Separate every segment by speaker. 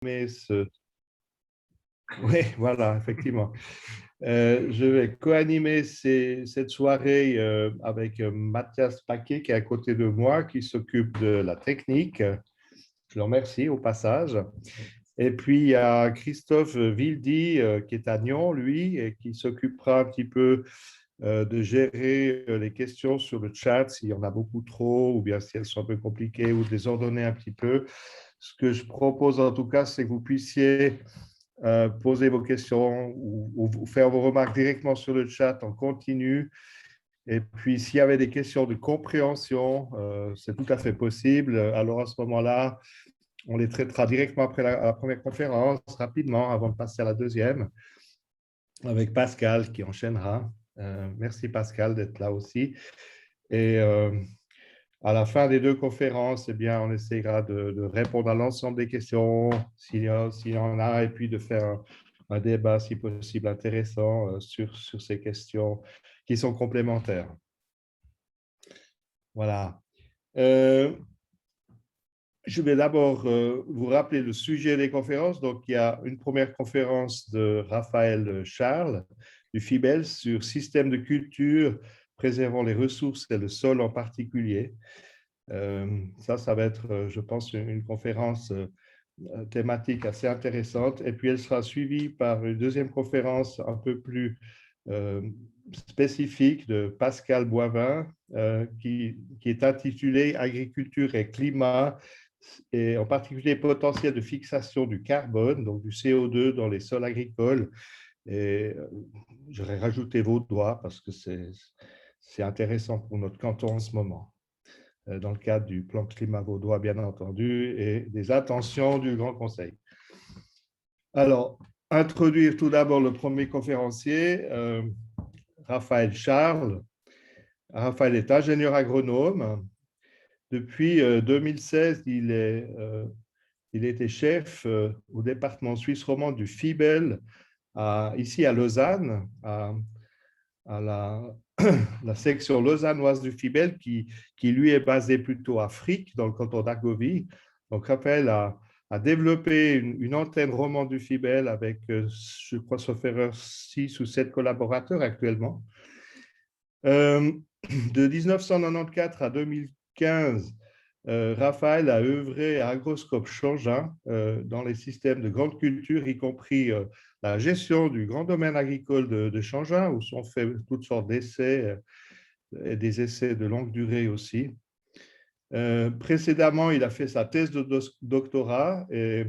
Speaker 1: ce... Oui, voilà, effectivement. Je vais co-animer cette soirée avec Mathias Paquet qui est à côté de moi, qui s'occupe de la technique. Je le remercie au passage. Et puis, il y a Christophe Wildy qui est à Nyon, lui, et qui s'occupera un petit peu de gérer les questions sur le chat, s'il y en a beaucoup trop, ou bien si elles sont un peu compliquées, ou de les ordonner un petit peu. Ce que je propose en tout cas, c'est que vous puissiez poser vos questions ou faire vos remarques directement sur le chat en continu. Et puis, s'il y avait des questions de compréhension, c'est tout à fait possible. Alors, à ce moment-là, on les traitera directement après la première conférence, rapidement, avant de passer à la deuxième, avec Pascal qui enchaînera. Merci Pascal d'être là aussi. Et à la fin des deux conférences, eh bien, on essaiera de répondre à l'ensemble des questions, s'il y en a, et puis de faire un débat, si possible, intéressant sur ces questions qui sont complémentaires. Voilà. Je vais d'abord vous rappeler le sujet des conférences. Donc, il y a une première conférence de Raphaël Charles du FIBEL sur système de culture préservant les ressources et le sol en particulier. Ça va être, je pense, une conférence thématique assez intéressante. Et puis, elle sera suivie par une deuxième conférence un peu plus spécifique de Pascal Boivin, qui est intitulée Agriculture et climat, et en particulier potentiel de fixation du carbone, donc du CO2 dans les sols agricoles. Et j'aurais rajouté Vaudois parce que c'est intéressant pour notre canton en ce moment, dans le cadre du plan climat vaudois, bien entendu, et des intentions du Grand Conseil. Alors, introduire tout d'abord le premier conférencier, Raphaël Charles. Raphaël est ingénieur agronome. Depuis 2016, il était chef au département suisse romand du FIBEL, ici à Lausanne, à la section lausannoise du FIBEL, qui lui est basée plutôt à Frick, dans le canton d'Argovie. Donc, Raphaël a développé une antenne romande du FIBEL avec, je crois, sauf erreur, 6 ou 7 collaborateurs actuellement. De 1994 à 2015, Raphaël a œuvré à Agroscope Changin dans les systèmes de grande culture, y compris la gestion du grand domaine agricole de Changin, où sont faits toutes sortes d'essais et des essais de longue durée aussi. Précédemment, il a fait sa thèse de doctorat et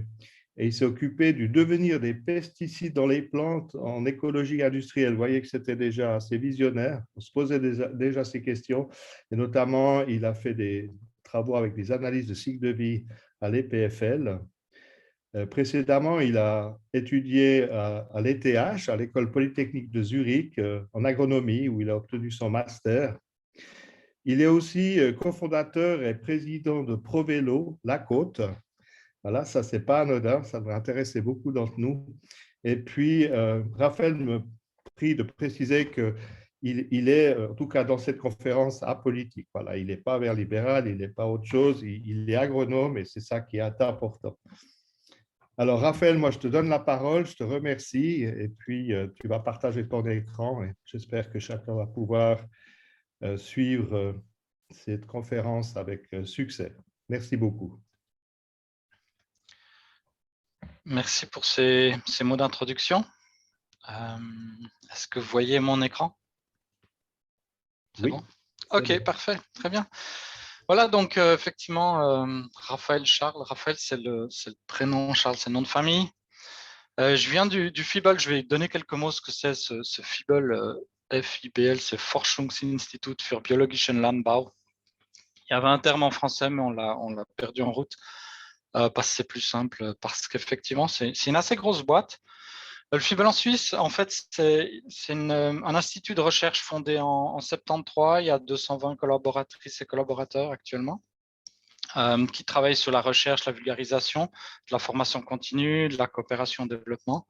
Speaker 1: il s'est occupé du devenir des pesticides dans les plantes en écologie industrielle. Vous voyez que c'était déjà assez visionnaire. On se posait déjà ces questions. Et notamment, il a fait des travaux avec des analyses de cycle de vie à l'EPFL. Précédemment, il a étudié à l'ETH, à l'École polytechnique de Zurich, en agronomie, où il a obtenu son master. Il est aussi cofondateur et président de ProVélo, La Côte. Voilà, ça, c'est pas anodin, ça devrait intéresser beaucoup d'entre nous. Et puis, Raphaël me prie de préciser qu'il est, en tout cas dans cette conférence, apolitique. Voilà, il n'est pas vert libéral, il n'est pas autre chose, il est agronome et c'est ça qui est important. Alors, Raphaël, moi, je te donne la parole, je te remercie et puis tu vas partager ton écran et j'espère que chacun va pouvoir suivre cette conférence avec succès. Merci beaucoup.
Speaker 2: Merci pour ces mots d'introduction. Est-ce que vous voyez mon écran? C'est
Speaker 1: oui,
Speaker 2: bon? Ok, parfait, très bien. Voilà, donc effectivement, Raphaël Charles. Raphaël, c'est le prénom, Charles, c'est le nom de famille. Je viens du FIBEL, je vais donner quelques mots ce que c'est ce FIBEL, FIBL, c'est Forschungsinstitut für biologischen Landbau. Il y avait un terme en français, mais on l'a perdu en route, parce que c'est plus simple, parce qu'effectivement, c'est une assez grosse boîte. Le FIBEL en Suisse, en fait, c'est un institut de recherche fondé en 73. Il y a 220 collaboratrices et collaborateurs actuellement qui travaillent sur la recherche, la vulgarisation, de la formation continue, de la coopération au développement.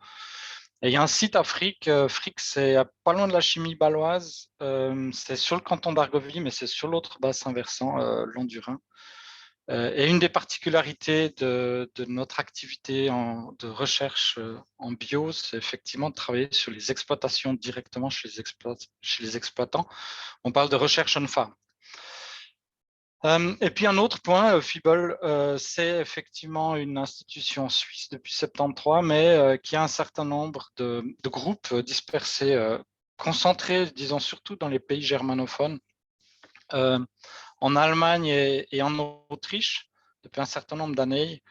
Speaker 2: Et il y a un site à Frick. Frick, c'est pas loin de la chimie baloise. C'est sur le canton d'Argovie, mais c'est sur l'autre bassin versant, long du Rhin. Et une des particularités de notre activité de recherche en bio, c'est effectivement de travailler sur les exploitations directement chez les exploitants. On parle de recherche on-farm. Et puis un autre point, FIBOL, c'est effectivement une institution suisse depuis 73, mais qui a un certain nombre de groupes dispersés, concentrés, disons surtout dans les pays germanophones, en Allemagne et en Autriche, depuis un certain nombre d'années,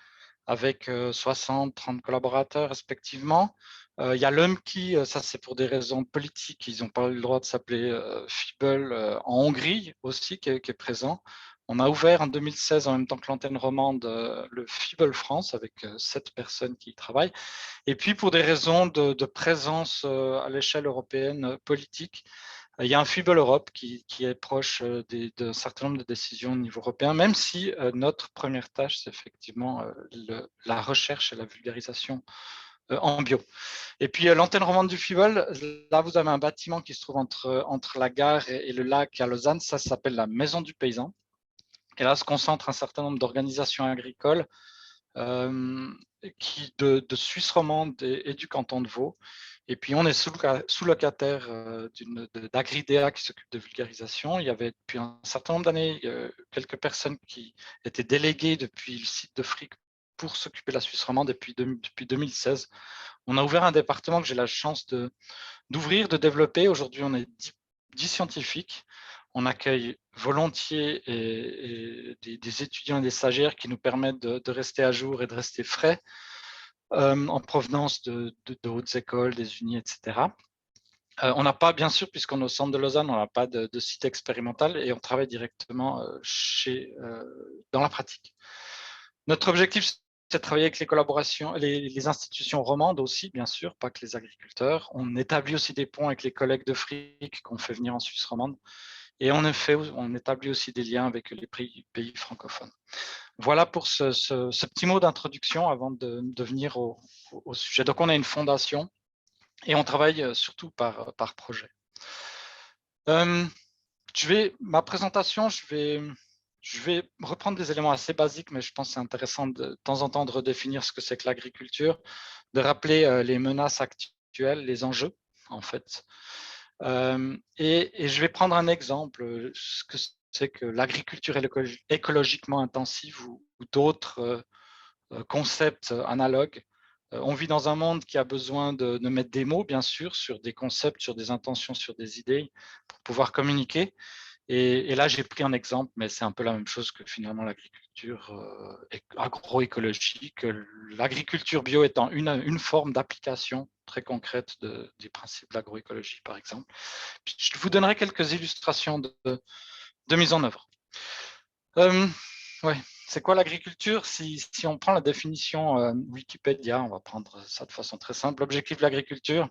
Speaker 2: avec 60, 30 collaborateurs respectivement. Il y a l'UMKI, ça c'est pour des raisons politiques, ils n'ont pas eu le droit de s'appeler FIBOL, en Hongrie aussi, qui est présent. On a ouvert en 2016, en même temps que l'antenne romande, le FIBOL France, avec 7 personnes qui y travaillent. Et puis, pour des raisons de présence à l'échelle européenne politique, il y a un FIBOL Europe qui est proche d'un certain nombre de décisions au niveau européen, même si notre première tâche, c'est effectivement la recherche et la vulgarisation en bio. Et puis, l'antenne romande du FIBOL, là, vous avez un bâtiment qui se trouve entre la gare et le lac à Lausanne. Ça s'appelle la Maison du Paysan. Et là se concentre un certain nombre d'organisations agricoles de Suisse romande et du canton de Vaud. Et puis, on est sous-locataire d'Agridea qui s'occupe de vulgarisation. Il y avait depuis un certain nombre d'années quelques personnes qui étaient déléguées depuis le site de Frick pour s'occuper de la Suisse romande. Et puis, depuis 2016, on a ouvert un département que j'ai la chance d'ouvrir, de développer. Aujourd'hui, on est 10 scientifiques. On accueille volontiers des étudiants et des stagiaires qui nous permettent de rester à jour et de rester frais en provenance de hautes écoles, des unis, etc. On n'a pas, bien sûr, puisqu'on est au centre de Lausanne, on n'a pas de site expérimental et on travaille directement dans la pratique. Notre objectif, c'est de travailler avec les collaborations, les institutions romandes aussi, bien sûr, pas que les agriculteurs. On établit aussi des ponts avec les collègues de Frick qu'on fait venir en Suisse romande. Et on établit aussi des liens avec les pays francophones. Voilà pour ce petit mot d'introduction avant de venir au sujet. Donc, on a une fondation et on travaille surtout par projet. Ma présentation, je vais reprendre des éléments assez basiques, mais je pense que c'est intéressant de temps en temps de redéfinir ce que c'est que l'agriculture, de rappeler les menaces actuelles, les enjeux, en fait. Et je vais prendre un exemple, ce que c'est que l'agriculture écologiquement intensive ou d'autres concepts analogues. On vit dans un monde qui a besoin de mettre des mots, bien sûr, sur des concepts, sur des intentions, sur des idées, pour pouvoir communiquer. Et là, j'ai pris un exemple, mais c'est un peu la même chose que finalement l'agriculture agroécologique. L'agriculture bio étant une forme d'application très concrète des principes de l'agroécologie, par exemple. Je vous donnerai quelques illustrations de mise en œuvre. Ouais. C'est quoi l'agriculture? Si on prend la définition Wikipédia, on va prendre ça de façon très simple. L'objectif de l'agriculture,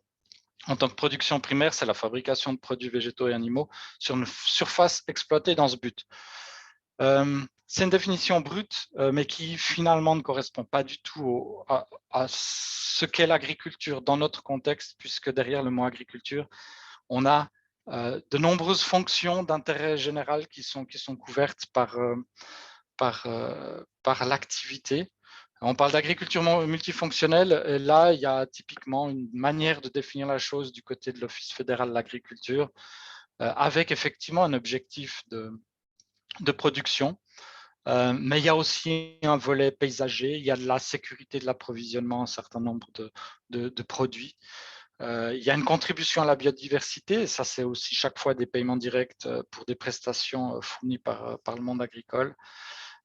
Speaker 2: en tant que production primaire, c'est la fabrication de produits végétaux et animaux sur une surface exploitée dans ce but. C'est une définition brute, mais qui finalement ne correspond pas du tout à ce qu'est l'agriculture dans notre contexte, puisque derrière le mot agriculture, on a de nombreuses fonctions d'intérêt général qui sont couvertes par l'activité. On parle d'agriculture multifonctionnelle. Et là, il y a typiquement une manière de définir la chose du côté de l'Office fédéral de l'agriculture, avec effectivement un objectif de production. Mais il y a aussi un volet paysager, il y a de la sécurité de l'approvisionnement, un certain nombre de produits. Il y a une contribution à la biodiversité, et ça c'est aussi chaque fois des paiements directs pour des prestations fournies par le monde agricole,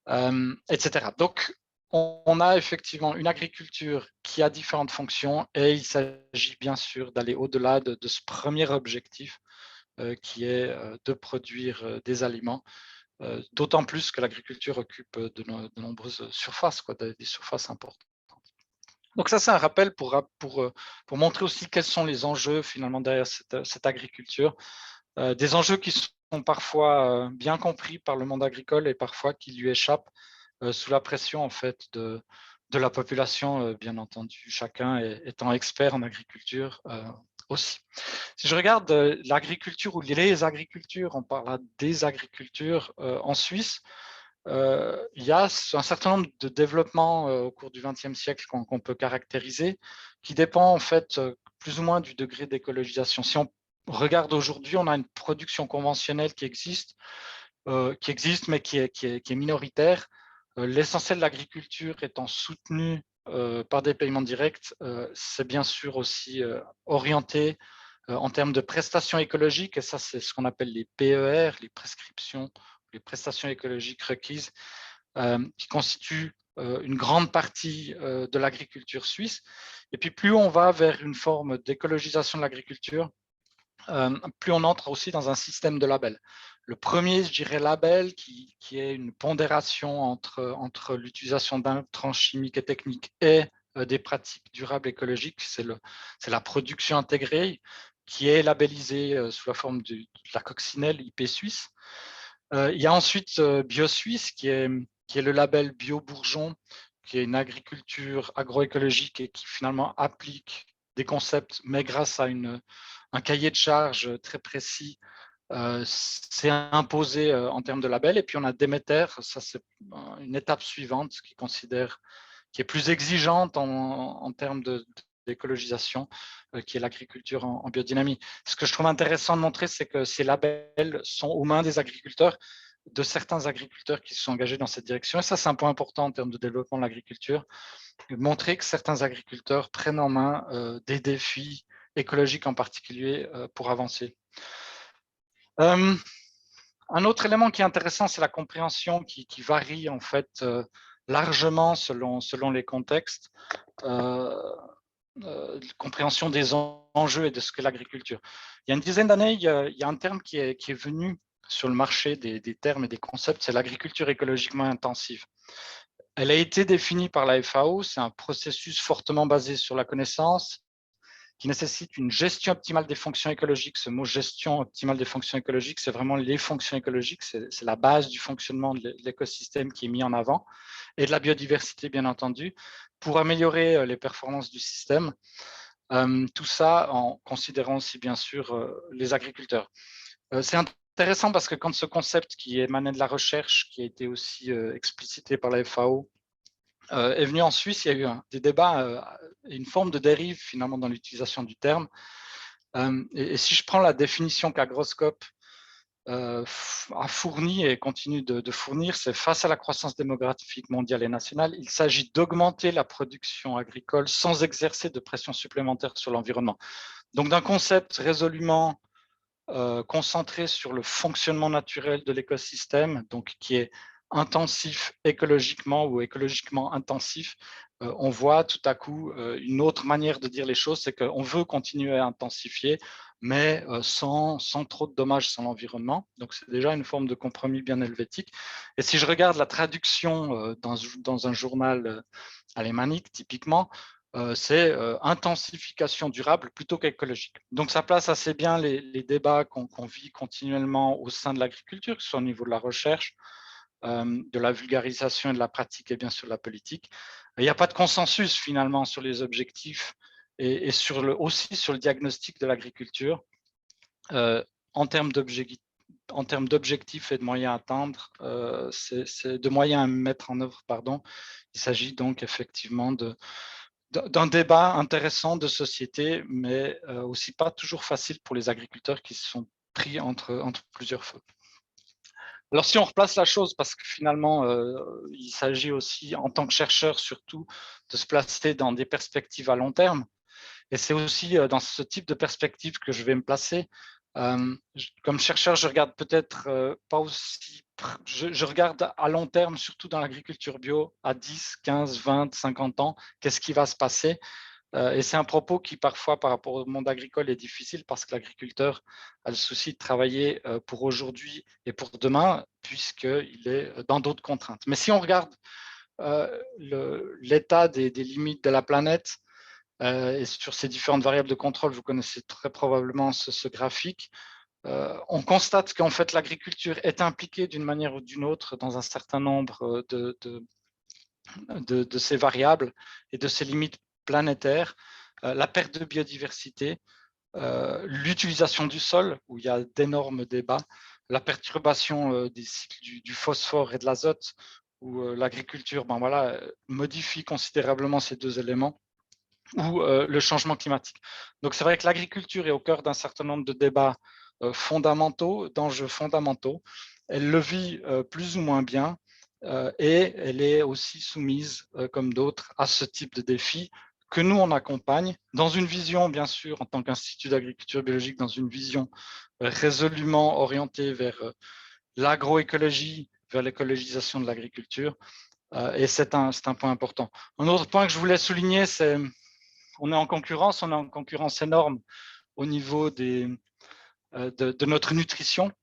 Speaker 2: etc. Donc, on a effectivement une agriculture qui a différentes fonctions et il s'agit bien sûr d'aller au-delà de ce premier objectif qui est de produire des aliments, d'autant plus que l'agriculture occupe de nombreuses surfaces, des surfaces importantes. Donc ça, c'est un rappel pour montrer aussi quels sont les enjeux finalement derrière cette agriculture, des enjeux qui sont parfois bien compris par le monde agricole et parfois qui lui échappent sous la pression en fait de la population, bien entendu, chacun étant expert en agriculture aussi. Si je regarde l'agriculture ou les agricultures, on parlera des agricultures en Suisse. il y a un certain nombre de développements au cours du XXe siècle qu'on peut caractériser, qui dépend en fait plus ou moins du degré d'écologisation. Si on regarde aujourd'hui, on a une production conventionnelle qui existe mais qui est minoritaire. L'essentiel de l'agriculture étant soutenu par des paiements directs, c'est bien sûr aussi orienté en termes de prestations écologiques, et ça c'est ce qu'on appelle les PER, les prescriptions, les prestations écologiques requises, qui constituent une grande partie de l'agriculture suisse. Et puis plus on va vers une forme d'écologisation de l'agriculture, plus on entre aussi dans un système de labels. Le premier, je dirais, label qui est une pondération entre l'utilisation d'intrants chimiques et techniques et des pratiques durables écologiques, c'est la production intégrée qui est labellisée sous la forme de la coccinelle IP Suisse. Il y a ensuite BioSuisse qui est le label Bio Bourgeon, qui est une agriculture agroécologique et qui finalement applique des concepts, mais grâce à un cahier de charges très précis, c'est imposé en termes de label. Et puis on a Déméter, ça c'est une étape suivante qui est plus exigeante en termes d'écologisation, qui est l'agriculture en biodynamie. Ce que je trouve intéressant de montrer, c'est que ces labels sont aux mains des agriculteurs, de certains agriculteurs qui se sont engagés dans cette direction. Et ça, c'est un point important en termes de développement de l'agriculture, montrer que certains agriculteurs prennent en main des défis écologiques en particulier pour avancer. Un autre élément qui est intéressant, c'est la compréhension qui varie en fait largement selon les contextes, compréhension des enjeux et de ce qu'est l'agriculture. Il y a une dizaine d'années, il y a un terme qui est venu sur le marché des termes et des concepts, c'est l'agriculture écologiquement intensive. Elle a été définie par la FAO, c'est un processus fortement basé sur la connaissance, qui nécessite une gestion optimale des fonctions écologiques. Ce mot gestion optimale des fonctions écologiques, c'est vraiment les fonctions écologiques, c'est la base du fonctionnement de l'écosystème qui est mis en avant, et de la biodiversité, bien entendu, pour améliorer les performances du système. Tout ça en considérant aussi, bien sûr, les agriculteurs. C'est intéressant parce que quand ce concept qui émanait de la recherche, qui a été aussi explicité par la FAO, est venu en Suisse, il y a eu des débats et une forme de dérive finalement dans l'utilisation du terme. Et si je prends la définition qu'Agroscope a fournie et continue de fournir, c'est face à la croissance démographique mondiale et nationale, il s'agit d'augmenter la production agricole sans exercer de pression supplémentaire sur l'environnement. Donc d'un concept résolument concentré sur le fonctionnement naturel de l'écosystème, donc qui est intensif écologiquement ou écologiquement intensif, on voit tout à coup une autre manière de dire les choses, c'est qu'on veut continuer à intensifier, mais sans trop de dommages sur l'environnement. Donc c'est déjà une forme de compromis bien helvétique. Et si je regarde la traduction dans un journal alémanique, typiquement, c'est intensification durable plutôt qu'écologique. Donc ça place assez bien les débats qu'on vit continuellement au sein de l'agriculture, que ce soit au niveau de la recherche, de la vulgarisation et de la pratique et bien sûr de la politique. Il n'y a pas de consensus finalement sur les objectifs et aussi sur le diagnostic de l'agriculture en termes d'objectifs et de moyens à atteindre, de moyens à mettre en œuvre, pardon. Il s'agit donc effectivement d'un débat intéressant de société, mais aussi pas toujours facile pour les agriculteurs qui se sont pris entre plusieurs feux. Alors, si on replace la chose, parce que finalement, il s'agit aussi, en tant que chercheur surtout, de se placer dans des perspectives à long terme. Et c'est aussi dans ce type de perspective que je vais me placer. Comme chercheur, je regarde peut-être pas aussi... Je regarde à long terme, surtout dans l'agriculture bio, à 10, 15, 20, 50 ans, qu'est-ce qui va se passer. Et c'est un propos qui, parfois, par rapport au monde agricole, est difficile parce que l'agriculteur a le souci de travailler pour aujourd'hui et pour demain, puisqu'il est dans d'autres contraintes. Mais si on regarde l'état des limites de la planète, et sur ces différentes variables de contrôle, vous connaissez très probablement ce graphique, on constate qu'en fait, l'agriculture est impliquée d'une manière ou d'une autre dans un certain nombre de ces variables et de ces limites planétaires, la perte de biodiversité, l'utilisation du sol, où il y a d'énormes débats, la perturbation des cycles du phosphore et de l'azote, où l'agriculture modifie considérablement ces deux éléments, ou le changement climatique. Donc c'est vrai que l'agriculture est au cœur d'un certain nombre de débats fondamentaux, d'enjeux fondamentaux. Elle le vit plus ou moins bien, et elle est aussi soumise, comme d'autres, à ce type de défis que nous, on accompagne dans une vision, bien sûr, en tant qu'Institut d'agriculture biologique, dans une vision résolument orientée vers l'agroécologie, vers l'écologisation de l'agriculture. Et c'est un point important. Un autre point que je voulais souligner, c'est on est en concurrence énorme au niveau de notre nutrition.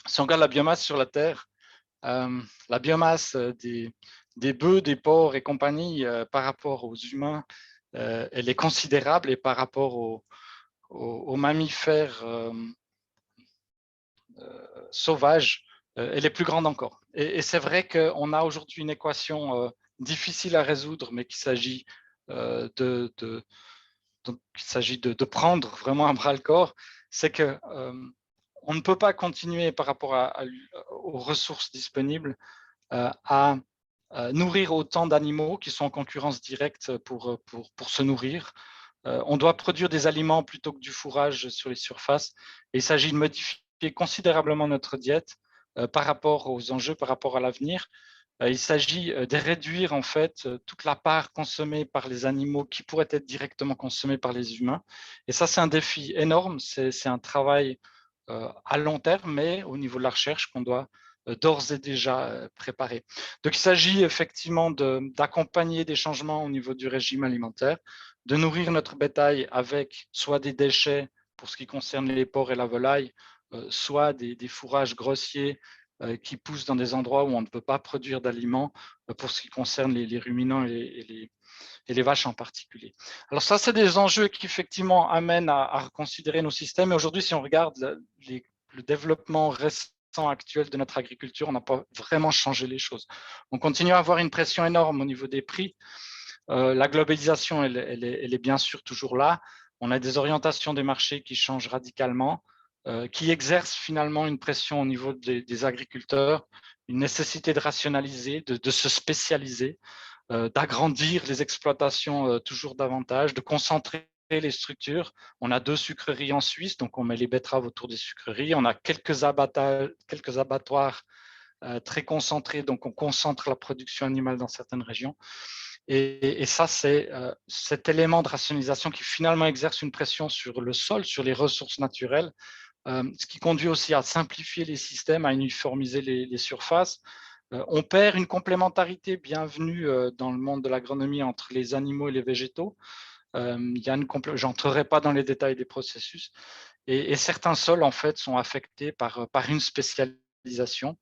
Speaker 2: Si on regarde la biomasse sur la Terre, la biomasse des bœufs, des porcs et compagnie par rapport aux humains, elle est considérable, et par rapport aux mammifères sauvages, elle est plus grande encore. Et c'est vrai qu'on a aujourd'hui une équation difficile à résoudre, mais qu'il s'agit donc, il s'agit de prendre vraiment à bras le corps, c'est que on ne peut pas continuer par rapport aux ressources disponibles à nourrir autant d'animaux qui sont en concurrence directe pour se nourrir. On doit produire des aliments plutôt que du fourrage sur les surfaces. Et il s'agit de modifier considérablement notre diète par rapport aux enjeux, par rapport à l'avenir. Il s'agit de réduire en fait toute la part consommée par les animaux qui pourrait être directement consommée par les humains. Et ça, c'est un défi énorme. C'est un travail à long terme, mais au niveau de la recherche qu'on doit d'ores et déjà préparer. Donc, il s'agit effectivement d'accompagner des changements au niveau du régime alimentaire, de nourrir notre bétail avec soit des déchets pour ce qui concerne les porcs et la volaille, soit des fourrages grossiers qui poussent dans des endroits où on ne peut pas produire d'aliments pour ce qui concerne les ruminants et les vaches en particulier. Alors ça, c'est des enjeux qui effectivement amènent à reconsidérer nos systèmes. Et aujourd'hui, si on regarde le développement récent actuel de notre agriculture, on n'a pas vraiment changé les choses. On continue à avoir une pression énorme au niveau des prix. La globalisation, elle est bien sûr toujours là. On a des orientations des marchés qui changent radicalement, qui exercent finalement une pression au niveau des agriculteurs, une nécessité de rationaliser, de se spécialiser, d'agrandir les exploitations toujours davantage, de concentrer les structures. On a 2 sucreries en Suisse, donc on met les betteraves autour des sucreries. On a quelques abattoirs très concentrés, donc on concentre la production animale dans certaines régions. Et ça, c'est cet élément de rationalisation qui finalement exerce une pression sur le sol, sur les ressources naturelles, ce qui conduit aussi à simplifier les systèmes, à uniformiser les surfaces. On perd une complémentarité bienvenue dans le monde de l'agronomie entre les animaux et les végétaux. Je n'entrerai pas dans les détails des processus. Et certains sols, en fait, sont affectés par une spécialisation.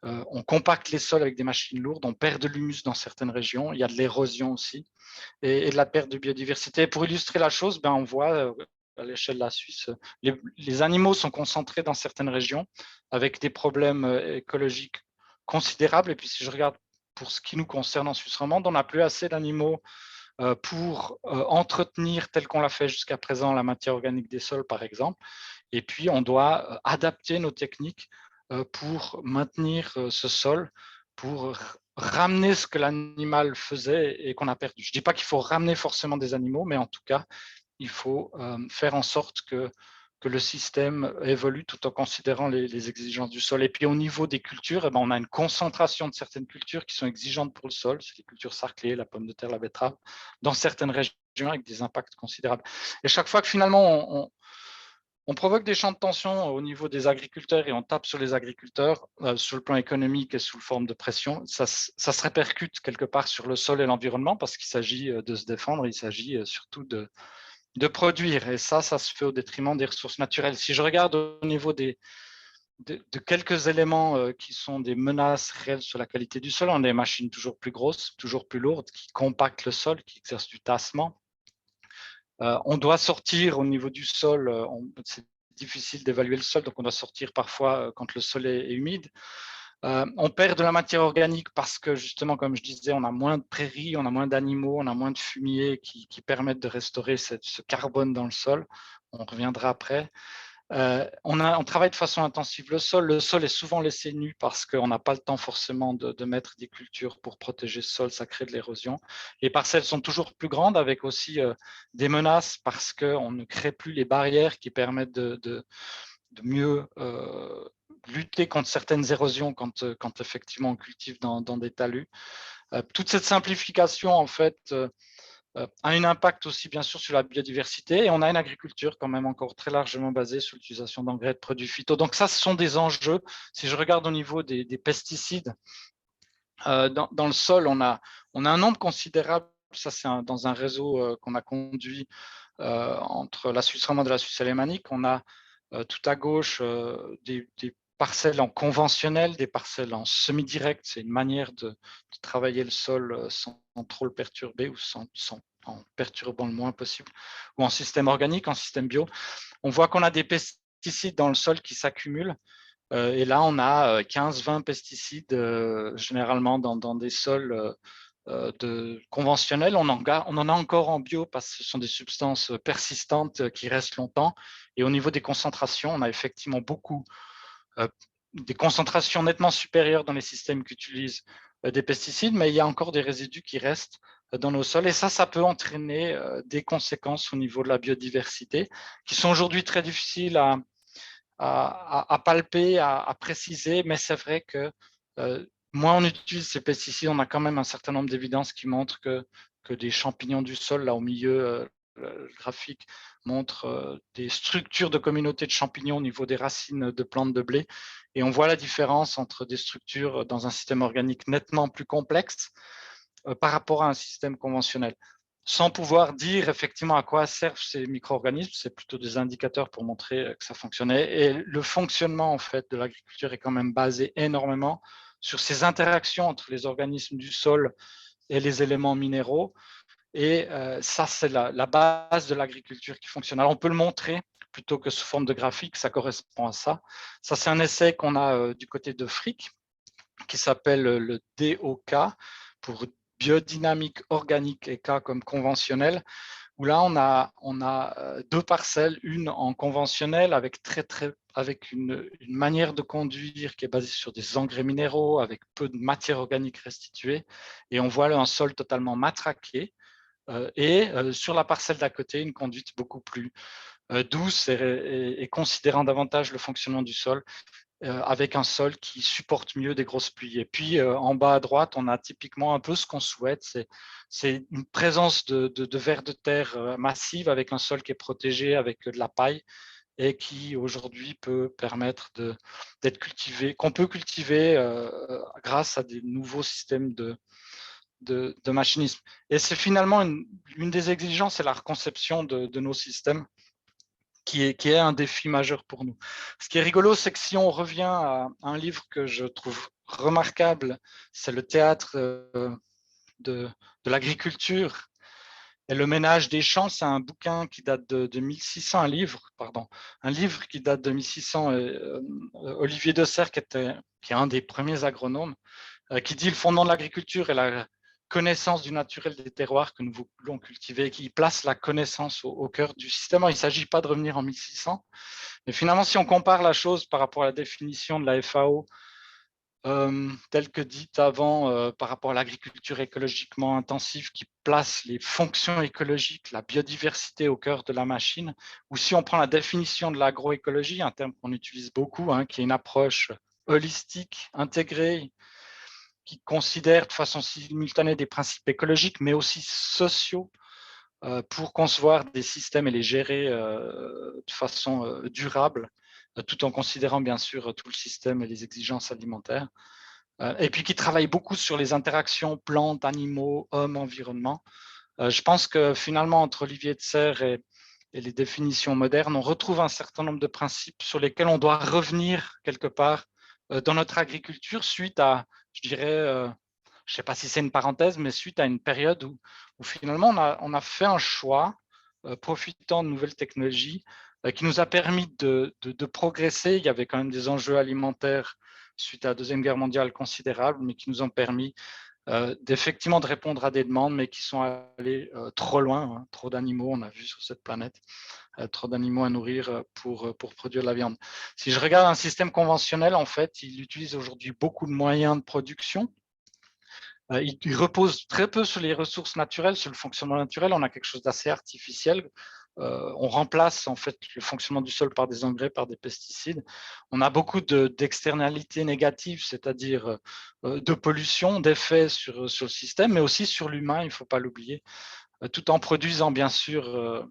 Speaker 2: On compacte les sols avec des machines lourdes, on perd de l'humus dans certaines régions, il y a de l'érosion aussi, et de la perte de biodiversité. Pour illustrer la chose, on voit à l'échelle de la Suisse, les animaux sont concentrés dans certaines régions avec des problèmes écologiques considérables. Et puis si je regarde pour ce qui nous concerne en Suisse romande, on n'a plus assez d'animaux pour entretenir, tel qu'on l'a fait jusqu'à présent, la matière organique des sols, par exemple. Et puis, on doit adapter nos techniques pour maintenir ce sol, pour ramener ce que l'animal faisait et qu'on a perdu. Je ne dis pas qu'il faut ramener forcément des animaux, mais en tout cas, il faut faire en sorte que le système évolue tout en considérant les exigences du sol. Et puis au niveau des cultures, on a une concentration de certaines cultures qui sont exigeantes pour le sol, c'est les cultures sarclées, la pomme de terre, la betterave, dans certaines régions avec des impacts considérables. Et chaque fois que finalement on provoque des champs de tension au niveau des agriculteurs et on tape sur les agriculteurs sur le plan économique et sous forme de pression, ça se répercute quelque part sur le sol et l'environnement parce qu'il s'agit de se défendre, il s'agit surtout de produire. Et ça se fait au détriment des ressources naturelles. Si je regarde au niveau de quelques éléments qui sont des menaces réelles sur la qualité du sol, on a des machines toujours plus grosses, toujours plus lourdes, qui compactent le sol, qui exercent du tassement. On doit sortir au niveau du sol, c'est difficile d'évaluer le sol, donc on doit sortir parfois quand le sol est humide. On perd de la matière organique parce que justement, comme je disais, on a moins de prairies, on a moins d'animaux, on a moins de fumier qui permettent de restaurer ce carbone dans le sol. On reviendra après. On travaille de façon intensive le sol. Le sol est souvent laissé nu parce qu'on n'a pas le temps forcément de mettre des cultures pour protéger ce sol, ça crée de l'érosion. Les parcelles sont toujours plus grandes avec aussi des menaces parce qu'on ne crée plus les barrières qui permettent de mieux lutter contre certaines érosions quand effectivement on cultive dans des talus. Toute cette simplification, en fait, a un impact aussi bien sûr sur la biodiversité et on a une agriculture quand même encore très largement basée sur l'utilisation d'engrais et de produits phyto. Donc ça, ce sont des enjeux. Si je regarde au niveau des pesticides, dans le sol, on a un nombre considérable, ça c'est dans un réseau qu'on a conduit entre la Suisse romande et la Suisse alémanique. On a tout à gauche des parcelles en conventionnel, des parcelles en semi-direct. C'est une manière de travailler le sol sans trop le perturber ou en perturbant le moins possible, ou en système organique, en système bio. On voit qu'on a des pesticides dans le sol qui s'accumulent. Et là, on a 15-20 pesticides généralement dans des sols conventionnels. On en a encore en bio parce que ce sont des substances persistantes qui restent longtemps. Et au niveau des concentrations, on a effectivement beaucoup des concentrations nettement supérieures dans les systèmes qui utilisent des pesticides, mais il y a encore des résidus qui restent dans nos sols. Et ça peut entraîner des conséquences au niveau de la biodiversité qui sont aujourd'hui très difficiles à palper, à préciser, mais c'est vrai que moins on utilise ces pesticides, on a quand même un certain nombre d'évidences qui montrent que des champignons du sol, là au milieu, le graphique montre des structures de communautés de champignons au niveau des racines de plantes de blé. Et on voit la différence entre des structures dans un système organique nettement plus complexe par rapport à un système conventionnel. Sans pouvoir dire effectivement à quoi servent ces micro-organismes, c'est plutôt des indicateurs pour montrer que ça fonctionnait. Et le fonctionnement en fait de l'agriculture est quand même basé énormément sur ces interactions entre les organismes du sol et les éléments minéraux. Et ça, c'est la base de l'agriculture qui fonctionne. Alors, on peut le montrer plutôt que sous forme de graphique, ça correspond à ça. Ça, c'est un essai qu'on a du côté de Frick, qui s'appelle le DOK, pour biodynamique organique et K comme conventionnel, où là, on a deux parcelles, une en conventionnel avec une manière de conduire qui est basée sur des engrais minéraux, avec peu de matière organique restituée, et on voit là un sol totalement matraqué, et sur la parcelle d'à côté, une conduite beaucoup plus douce et considérant davantage le fonctionnement du sol, avec un sol qui supporte mieux des grosses pluies. Et puis en bas à droite, on a typiquement un peu ce qu'on souhaite, c'est une présence de vers de terre massive avec un sol qui est protégé avec de la paille et qui aujourd'hui peut permettre d'être cultivé, qu'on peut cultiver grâce à des nouveaux systèmes de machinisme. Et c'est finalement une des exigences, c'est la reconception de nos systèmes qui est un défi majeur pour nous. Ce qui est rigolo, c'est que si on revient à un livre que je trouve remarquable, c'est le théâtre de l'agriculture et le ménage des champs. C'est un bouquin qui date de 1600, un livre qui date de 1600. Olivier Dessert, qui est un des premiers agronomes, qui dit le fondement de l'agriculture et la connaissance du naturel des terroirs que nous voulons cultiver, qui place la connaissance au cœur du système. Il ne s'agit pas de revenir en 1600, mais finalement, si on compare la chose par rapport à la définition de la FAO, telle que dite avant, par rapport à l'agriculture écologiquement intensive qui place les fonctions écologiques, la biodiversité au cœur de la machine, ou si on prend la définition de l'agroécologie, un terme qu'on utilise beaucoup, qui est une approche holistique, intégrée, qui considère de façon simultanée des principes écologiques, mais aussi sociaux, pour concevoir des systèmes et les gérer de façon durable, tout en considérant bien sûr tout le système et les exigences alimentaires. Et puis qui travaille beaucoup sur les interactions plantes, animaux, hommes, environnement. Je pense que finalement, entre Olivier de Serres et les définitions modernes, on retrouve un certain nombre de principes sur lesquels on doit revenir quelque part dans notre agriculture suite à, je dirais, je ne sais pas si c'est une parenthèse, mais suite à une période où finalement on a fait un choix, profitant de nouvelles technologies, qui nous a permis de progresser. Il y avait quand même des enjeux alimentaires suite à la Deuxième Guerre mondiale considérables, mais qui nous ont permis d'effectivement de répondre à des demandes, mais qui sont allées trop loin, hein. Trop d'animaux, on a vu sur cette planète, trop d'animaux à nourrir pour produire de la viande. Si je regarde un système conventionnel, en fait, il utilise aujourd'hui beaucoup de moyens de production. Il repose très peu sur les ressources naturelles, sur le fonctionnement naturel. On a quelque chose d'assez artificiel. On remplace en fait le fonctionnement du sol par des engrais, par des pesticides. On a beaucoup d'externalités négatives, c'est-à-dire de pollution, d'effets sur le système, mais aussi sur l'humain, il ne faut pas l'oublier, tout en produisant bien sûr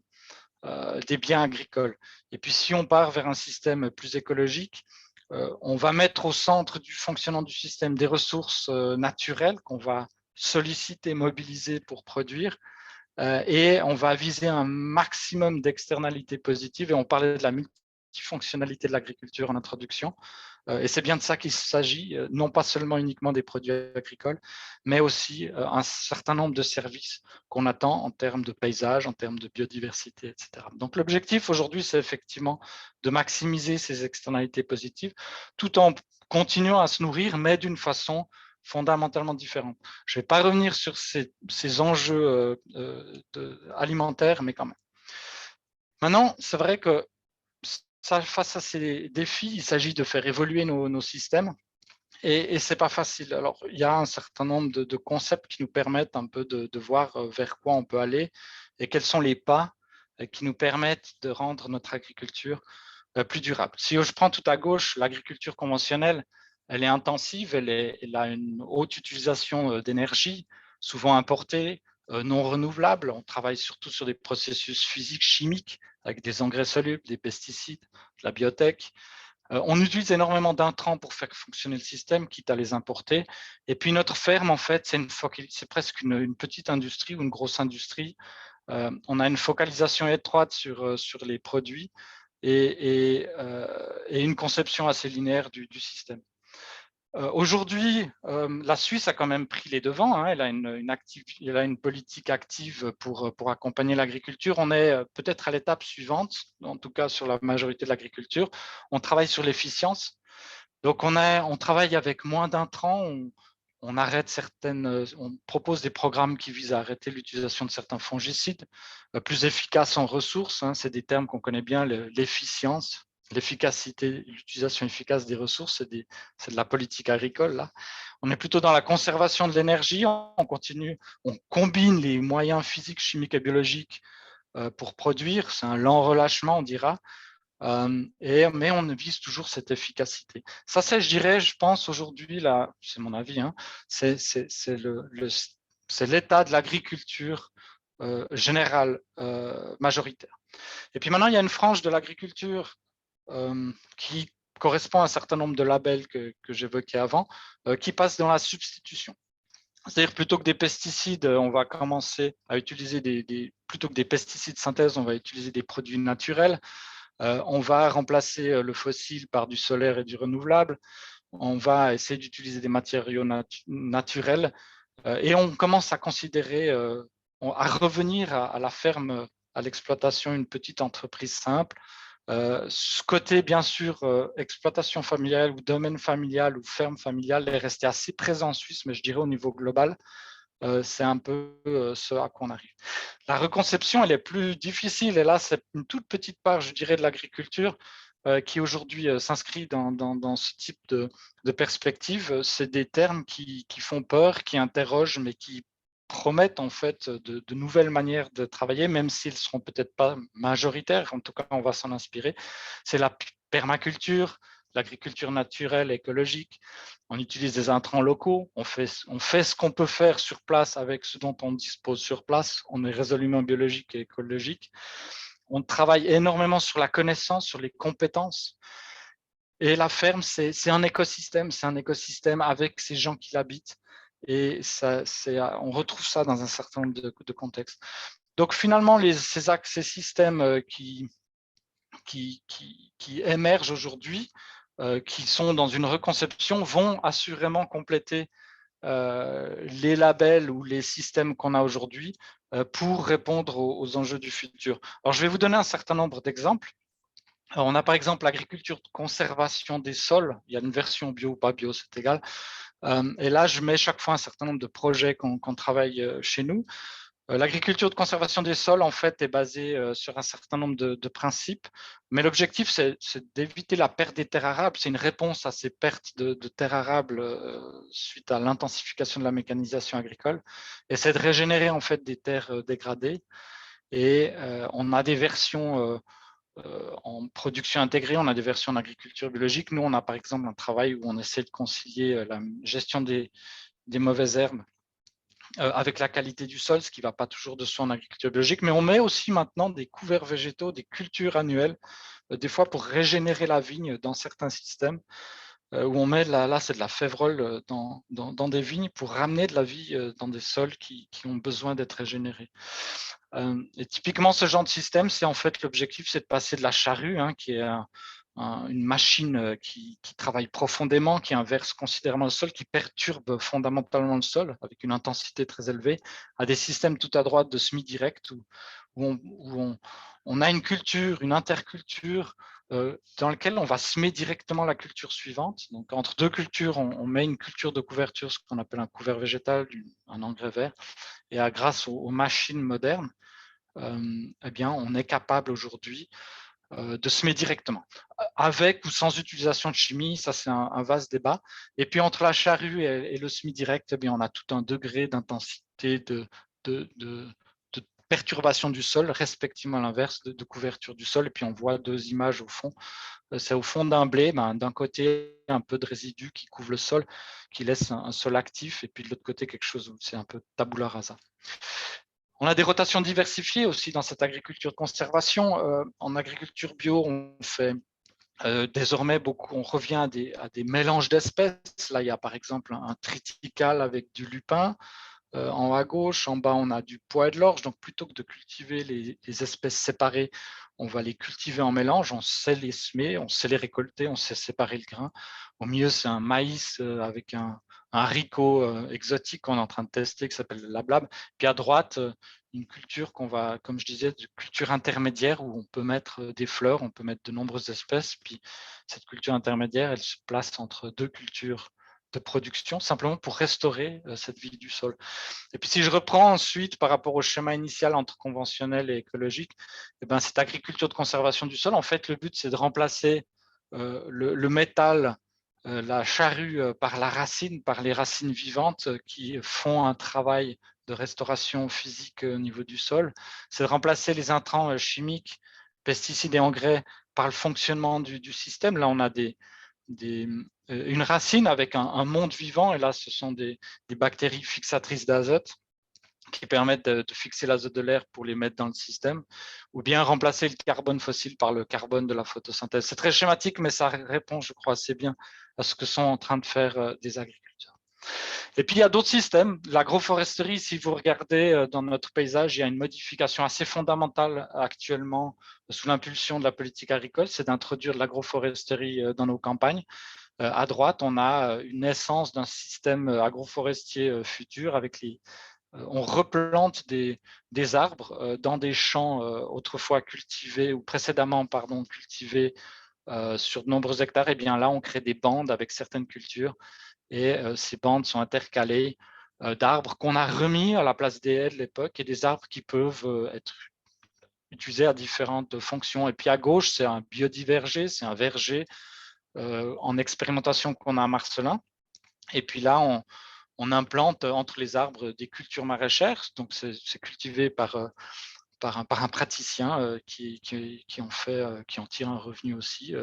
Speaker 2: des biens agricoles. Et puis si on part vers un système plus écologique, on va mettre au centre du fonctionnement du système des ressources naturelles qu'on va solliciter, mobiliser pour produire, et on va viser un maximum d'externalités positives. Et on parlait de la multifonctionnalité de l'agriculture en introduction. Et c'est bien de ça qu'il s'agit, non pas seulement uniquement des produits agricoles, mais aussi un certain nombre de services qu'on attend en termes de paysage, en termes de biodiversité, etc. Donc l'objectif aujourd'hui, c'est effectivement de maximiser ces externalités positives, tout en continuant à se nourrir, mais d'une façon fondamentalement différente. Je ne vais pas revenir sur ces enjeux alimentaires, mais quand même. Maintenant, c'est vrai que face à ces défis, il s'agit de faire évoluer nos systèmes, et ce n'est pas facile. Alors, il y a un certain nombre de concepts qui nous permettent un peu de voir vers quoi on peut aller et quels sont les pas qui nous permettent de rendre notre agriculture plus durable. Si je prends tout à gauche, l'agriculture conventionnelle, elle est intensive, elle a une haute utilisation d'énergie, souvent importée, non renouvelable. On travaille surtout sur des processus physiques, chimiques, avec des engrais solubles, des pesticides, de la biotech. On utilise énormément d'intrants pour faire fonctionner le système, quitte à les importer. Et puis notre ferme, en fait, c'est presque une petite industrie ou une grosse industrie. On a une focalisation étroite sur les produits et une conception assez linéaire du système. Aujourd'hui, la Suisse a quand même pris les devants, hein. Elle a une politique active pour accompagner l'agriculture. On est peut-être à l'étape suivante, en tout cas sur la majorité de l'agriculture. On travaille sur l'efficience. Donc, on travaille avec moins d'intrants. On propose des programmes qui visent à arrêter l'utilisation de certains fongicides, plus efficaces en ressources, hein. C'est des termes qu'on connaît bien, l'efficience, l'efficacité, l'utilisation efficace des ressources, c'est de la politique agricole, là. On est plutôt dans la conservation de l'énergie. On combine les moyens physiques, chimiques et biologiques pour produire. C'est un lent relâchement, on dira. Mais on vise toujours cette efficacité. Ça, c'est, je dirais, je pense aujourd'hui, là, c'est mon avis, hein, c'est l'état de l'agriculture générale, majoritaire. Et puis maintenant, il y a une frange de l'agriculture qui correspond à un certain nombre de labels que j'évoquais avant, qui passe dans la substitution. C'est-à-dire, plutôt que des pesticides, on va commencer à utiliser plutôt que des pesticides synthèse, on va utiliser des produits naturels. On va remplacer le fossile par du solaire et du renouvelable. On va essayer d'utiliser des matériaux naturels. Et on commence à considérer, à revenir à la ferme, à l'exploitation, une petite entreprise simple. Ce côté, bien sûr, exploitation familiale ou domaine familial ou ferme familiale est resté assez présent en Suisse, mais je dirais au niveau global, c'est un peu ce à quoi on arrive. La reconception, elle est plus difficile, et là, c'est une toute petite part, je dirais, de l'agriculture qui aujourd'hui s'inscrit dans ce type de perspective. C'est des termes qui font peur, qui interrogent, mais qui promettent en fait de nouvelles manières de travailler, même s'ils ne seront peut-être pas majoritaires. En tout cas, on va s'en inspirer. C'est la permaculture, l'agriculture naturelle, écologique. On utilise des intrants locaux, on fait ce qu'on peut faire sur place avec ce dont on dispose sur place. On est résolument biologique et écologique. On travaille énormément sur la connaissance, sur les compétences. Et la ferme, c'est un écosystème avec ces gens qui l'habitent. Et on retrouve ça dans un certain nombre de contextes. Donc finalement, ces systèmes qui émergent aujourd'hui, qui sont dans une reconception, vont assurément compléter les labels ou les systèmes qu'on a aujourd'hui pour répondre aux enjeux du futur. Alors, je vais vous donner un certain nombre d'exemples. On a par exemple l'agriculture de conservation des sols. Il y a une version bio ou pas bio, c'est égal. Et là, je mets chaque fois un certain nombre de projets qu'on travaille chez nous. L'agriculture de conservation des sols, en fait, est basée sur un certain nombre de principes, mais l'objectif, c'est d'éviter la perte des terres arables. C'est une réponse à ces pertes de terres arables suite à l'intensification de la mécanisation agricole, et c'est de régénérer en fait des terres dégradées. Et on a des versions en production intégrée, on a des versions en agriculture biologique. Nous, on a par exemple un travail où on essaie de concilier la gestion des mauvaises herbes avec la qualité du sol, ce qui ne va pas toujours de soi en agriculture biologique, mais on met aussi maintenant des couverts végétaux, des cultures annuelles, des fois pour régénérer la vigne dans certains systèmes, où on met, là c'est de la févrole dans des vignes pour ramener de la vie dans des sols qui ont besoin d'être régénérés. Et typiquement, ce genre de système, c'est en fait l'objectif, c'est de passer de la charrue, hein, qui est une machine qui travaille profondément, qui inverse considérablement le sol, qui perturbe fondamentalement le sol avec une intensité très élevée, à des systèmes tout à droite de semi-direct où on a une culture, une interculture dans laquelle on va semer directement la culture suivante. Donc, entre deux cultures, on met une culture de couverture, ce qu'on appelle un couvert végétal, un engrais vert, et grâce aux machines modernes, eh bien, on est capable aujourd'hui de semer directement, avec ou sans utilisation de chimie. Ça, c'est un vaste débat. Et puis, entre la charrue et le semi-direct, eh bien, on a tout un degré d'intensité de perturbation du sol, respectivement à l'inverse de couverture du sol. Et puis, on voit deux images au fond. C'est au fond d'un blé, d'un côté, un peu de résidus qui couvre le sol, qui laisse un sol actif, et puis de l'autre côté, quelque chose où c'est un peu tabula rasa. On a des rotations diversifiées aussi dans cette agriculture de conservation. En agriculture bio, on fait désormais beaucoup, on revient à des mélanges d'espèces. Là, il y a par exemple un triticale avec du lupin. En haut à gauche, en bas, on a du pois et de l'orge. Donc, plutôt que de cultiver les espèces séparées, on va les cultiver en mélange. On sait les semer, on sait les récolter, on sait séparer le grain. Au milieu, c'est un maïs avec un haricot exotique qu'on est en train de tester qui s'appelle le lablab. Puis à droite, une culture qu'on va, comme je disais, de culture intermédiaire où on peut mettre des fleurs, on peut mettre de nombreuses espèces. Puis cette culture intermédiaire, elle se place entre deux cultures de production, simplement pour restaurer cette vie du sol. Et puis si je reprends ensuite par rapport au schéma initial entre conventionnel et écologique, eh ben, cette agriculture de conservation du sol, en fait, le but, c'est de remplacer le métal, la charrue par la racine, par les racines vivantes qui font un travail de restauration physique au niveau du sol. C'est de remplacer les intrants chimiques, pesticides et engrais par le fonctionnement du système. Là, on a une racine avec un monde vivant, et là, ce sont des bactéries fixatrices d'azote qui permettent de fixer l'azote de l'air pour les mettre dans le système, ou bien remplacer le carbone fossile par le carbone de la photosynthèse. C'est très schématique, mais ça répond, je crois, assez bien à ce que sont en train de faire des agriculteurs. Et puis, il y a d'autres systèmes. L'agroforesterie, si vous regardez dans notre paysage, il y a une modification assez fondamentale actuellement sous l'impulsion de la politique agricole, c'est d'introduire l'agroforesterie dans nos campagnes. À droite, on a une naissance d'un système agroforestier futur avec on replante des arbres dans des champs autrefois cultivés ou précédemment cultivés sur de nombreux hectares. Et bien là, on crée des bandes avec certaines cultures, et ces bandes sont intercalées d'arbres qu'on a remis à la place des haies de l'époque, et des arbres qui peuvent être utilisés à différentes fonctions. Et puis à gauche, c'est un biodiverger, c'est un verger en expérimentation qu'on a à Marcelin. Et puis là, on implante entre les arbres des cultures maraîchères. Donc, c'est cultivé par un praticien qui en tire un revenu aussi,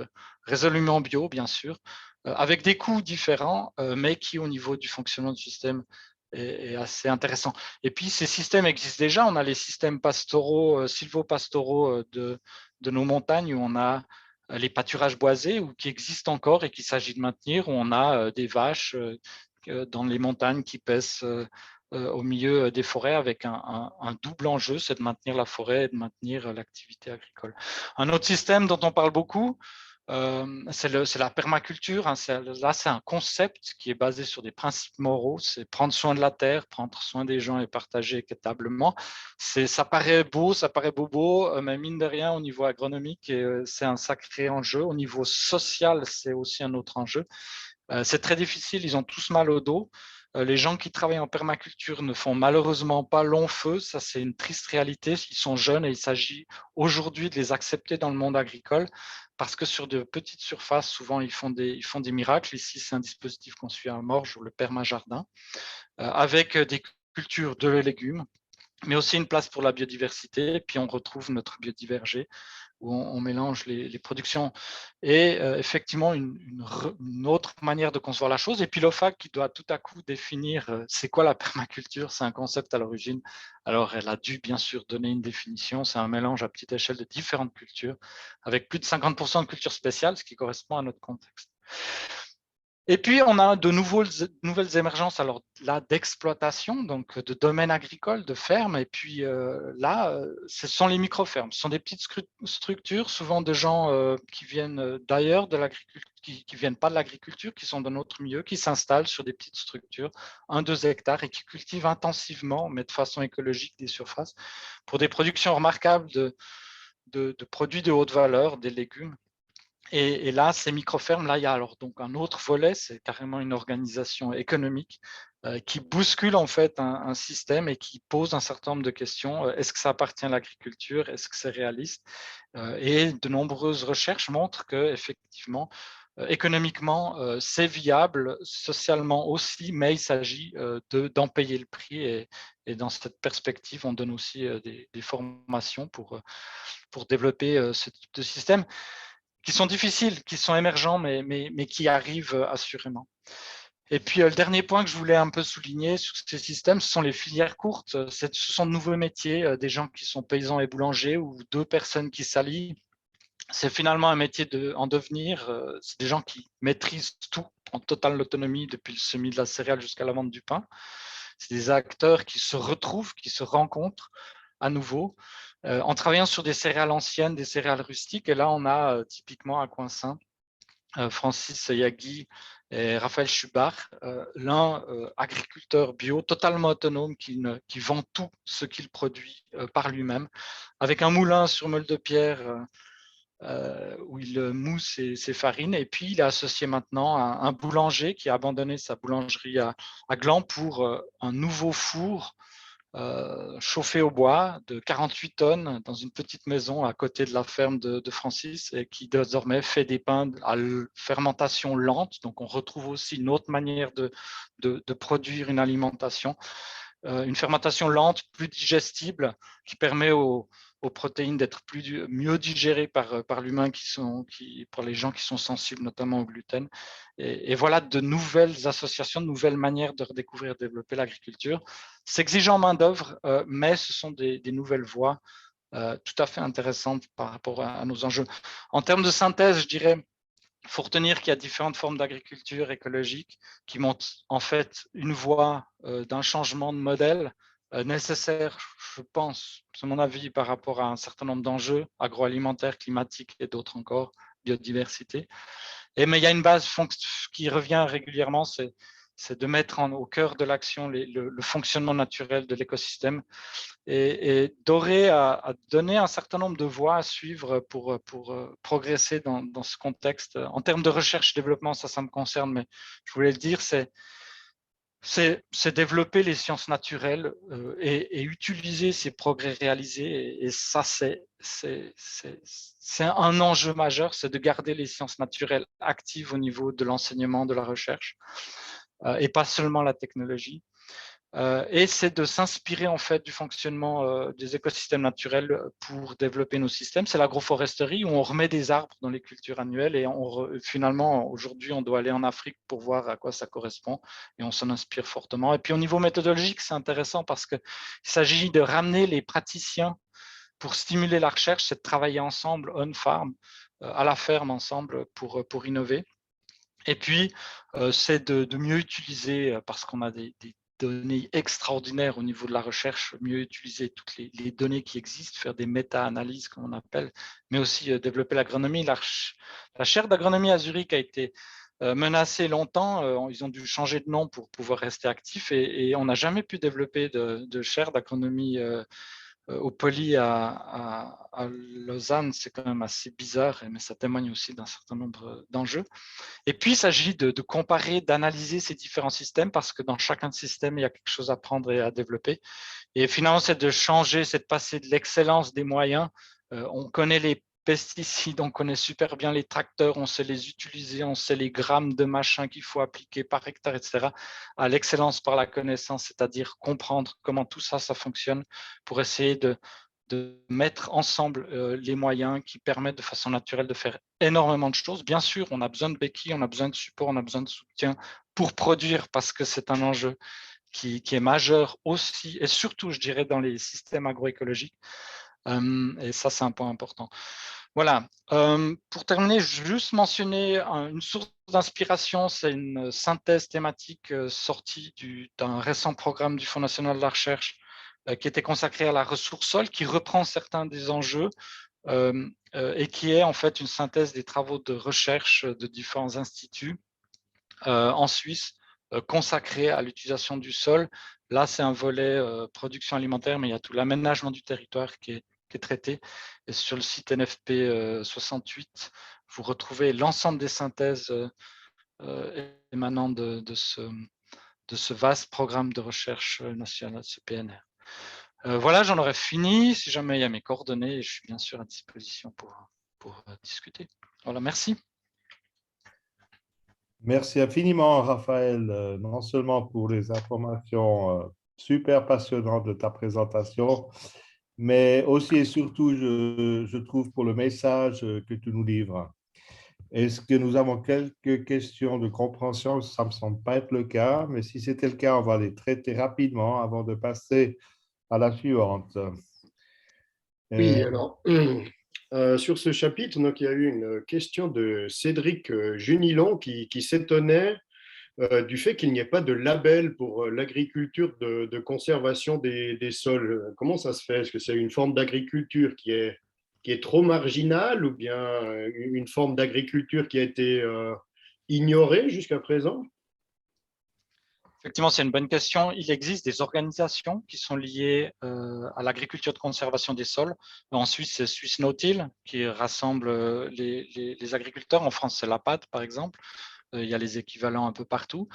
Speaker 2: résolument bio, bien sûr, avec des coûts différents, mais qui, au niveau du fonctionnement du système, est assez intéressant. Et puis, ces systèmes existent déjà. On a les systèmes pastoraux, sylvopastoraux de nos montagnes, où on a les pâturages boisés, ou qui existent encore et qu'il s'agit de maintenir, où on a des vaches dans les montagnes qui paissent au milieu des forêts, avec un double enjeu, c'est de maintenir la forêt et de maintenir l'activité agricole. Un autre système dont on parle beaucoup, c'est la permaculture. Hein. Là, c'est un concept qui est basé sur des principes moraux. C'est prendre soin de la terre, prendre soin des gens et partager équitablement. Ça paraît beau, ça paraît bobo, mais mine de rien, au niveau agronomique, c'est un sacré enjeu. Au niveau social, c'est aussi un autre enjeu. C'est très difficile, ils ont tous mal au dos. Les gens qui travaillent en permaculture ne font malheureusement pas long feu, ça c'est une triste réalité. Ils sont jeunes et il s'agit aujourd'hui de les accepter dans le monde agricole parce que sur de petites surfaces, souvent ils font des miracles. Ici, c'est un dispositif qu'on suit à Morges ou le permajardin, avec des cultures de légumes, mais aussi une place pour la biodiversité. Et puis on retrouve notre biodivergé où on mélange les productions et effectivement une autre manière de concevoir la chose. Et puis l'OFAC qui doit tout à coup définir c'est quoi la permaculture, c'est un concept à l'origine. Alors elle a dû bien sûr donner une définition, c'est un mélange à petite échelle de différentes cultures, avec plus de 50% de cultures spéciales, ce qui correspond à notre contexte. Et puis, on a de nouvelles émergences alors là d'exploitation, donc de domaines agricoles, de fermes. Et puis là, ce sont les micro-fermes. Ce sont des petites structures, souvent de gens qui viennent d'ailleurs, de l'agriculture, qui ne viennent pas de l'agriculture, qui sont dans notre milieu, qui s'installent sur des petites structures, 1-2 hectares, et qui cultivent intensivement, mais de façon écologique, des surfaces, pour des productions remarquables de produits de haute valeur, des légumes. Et là, ces micro-fermes, là, il y a alors donc un autre volet, c'est carrément une organisation économique qui bouscule en fait un système et qui pose un certain nombre de questions. Est-ce que ça appartient à l'agriculture? Est-ce que c'est réaliste? Et de nombreuses recherches montrent que effectivement, économiquement, c'est viable, socialement aussi, mais il s'agit d'en payer le prix. Et dans cette perspective, on donne aussi des formations pour développer ce type de système qui sont difficiles, qui sont émergents, mais qui arrivent assurément. Et puis, le dernier point que je voulais un peu souligner sur ces systèmes, ce sont les filières courtes. Ce sont de nouveaux métiers, des gens qui sont paysans et boulangers ou 2 personnes qui s'allient. C'est finalement un métier en devenir. C'est des gens qui maîtrisent tout en totale autonomie, depuis le semis de la céréale jusqu'à la vente du pain. C'est des acteurs qui se retrouvent, qui se rencontrent à nouveau, en travaillant sur des céréales anciennes, des céréales rustiques. Et là, on a typiquement à Coinsin, Francis Yagui et Raphaël Schubach, l'un agriculteur bio totalement autonome qui vend tout ce qu'il produit par lui-même, avec un moulin sur meule de pierre où il mousse ses farines. Et puis, il est associé maintenant à un boulanger qui a abandonné sa boulangerie à Gland pour un nouveau four chauffé au bois de 48 tonnes dans une petite maison à côté de la ferme de Francis, et qui désormais fait des pains à fermentation lente. Donc, on retrouve aussi une autre manière de produire une alimentation, une fermentation lente, plus digestible, qui permet aux protéines d'être mieux digérées par l'humain, pour les gens qui sont sensibles notamment au gluten. Et voilà de nouvelles associations, de nouvelles manières de redécouvrir et développer l'agriculture. C'est exigeant en main-d'œuvre, mais ce sont des nouvelles voies tout à fait intéressantes par rapport à nos enjeux. En termes de synthèse, je dirais, il faut retenir qu'il y a différentes formes d'agriculture écologique qui montrent en fait une voie d'un changement de modèle nécessaire, je pense, c'est mon avis, par rapport à un certain nombre d'enjeux agroalimentaires, climatiques et d'autres encore, biodiversité. Mais il y a une base qui revient régulièrement, c'est de mettre au cœur de l'action le fonctionnement naturel de l'écosystème, et Doré a donné un certain nombre de voies à suivre pour progresser dans ce contexte. En termes de recherche-développement, ça me concerne, mais je voulais le dire, c'est développer les sciences naturelles et utiliser ces progrès réalisés. Et ça, c'est un enjeu majeur, c'est de garder les sciences naturelles actives au niveau de l'enseignement, de la recherche, et pas seulement la technologie. Et c'est de s'inspirer en fait du fonctionnement des écosystèmes naturels pour développer nos systèmes. C'est l'agroforesterie où on remet des arbres dans les cultures annuelles, et finalement aujourd'hui on doit aller en Afrique pour voir à quoi ça correspond, et on s'en inspire fortement. Et puis au niveau méthodologique, c'est intéressant parce qu'il s'agit de ramener les praticiens pour stimuler la recherche, c'est de travailler ensemble on-farm, à la ferme ensemble pour innover. Et puis, c'est de mieux utiliser, parce qu'on a des données extraordinaires au niveau de la recherche, mieux utiliser toutes les données qui existent, faire des méta-analyses, comme on appelle, mais aussi développer l'agronomie. La chaire d'agronomie à Zurich a été menacée longtemps. Ils ont dû changer de nom pour pouvoir rester actifs, et on n'a jamais pu développer de chaire d'agronomie au Poly à Lausanne, c'est quand même assez bizarre, mais ça témoigne aussi d'un certain nombre d'enjeux. Et puis, il s'agit de comparer, d'analyser ces différents systèmes parce que dans chacun de ces systèmes, il y a quelque chose à prendre et à développer. Et finalement, c'est de changer, c'est de passer de l'excellence des moyens. On connaît les pesticides, on connaît super bien les tracteurs, on sait les utiliser, on sait les grammes de machin qu'il faut appliquer par hectare, etc. À l'excellence par la connaissance, c'est-à-dire comprendre comment tout ça, ça fonctionne pour essayer de mettre ensemble les moyens qui permettent de façon naturelle de faire énormément de choses. Bien sûr, on a besoin de béquilles, on a besoin de support, on a besoin de soutien pour produire parce que c'est un enjeu qui est majeur aussi et surtout, je dirais, dans les systèmes agroécologiques. Et ça, c'est un point important. Voilà. Pour terminer, juste mentionner une source d'inspiration, c'est une synthèse thématique sortie d'un récent programme du Fonds national de la recherche qui était consacré à la ressource sol, qui reprend certains des enjeux et qui est en fait une synthèse des travaux de recherche de différents instituts en Suisse consacrés à l'utilisation du sol. Là, c'est un volet production alimentaire, mais il y a tout l'aménagement du territoire qui est traité. Et sur le site NFP 68, vous retrouvez l'ensemble des synthèses émanant de ce vaste programme de recherche national, ce PNR. Voilà, j'en aurais fini. Si jamais il y a mes coordonnées, je suis bien sûr à disposition pour discuter. Voilà, merci.
Speaker 1: Merci infiniment, Raphaël, non seulement pour les informations super passionnantes de ta présentation, mais aussi et surtout, je trouve, pour le message que tu nous livres. Est-ce que nous avons quelques questions de compréhension? Ça ne me semble pas être le cas, mais si c'était le cas, on va les traiter rapidement avant de passer à la suivante.
Speaker 3: Oui, alors, sur ce chapitre, donc, il y a eu une question de Cédric Junilon qui s'étonnait du fait qu'il n'y ait pas de label pour l'agriculture de conservation des sols. Comment ça se fait? Est-ce que c'est une forme d'agriculture qui est trop marginale ou bien une forme d'agriculture qui a été ignorée jusqu'à présent?
Speaker 2: Effectivement, c'est une bonne question. Il existe des organisations qui sont liées à l'agriculture de conservation des sols. En Suisse, c'est Suisse No-Till qui rassemble les agriculteurs. En France, c'est l'APAD, par exemple. Il y a les équivalents un peu partout.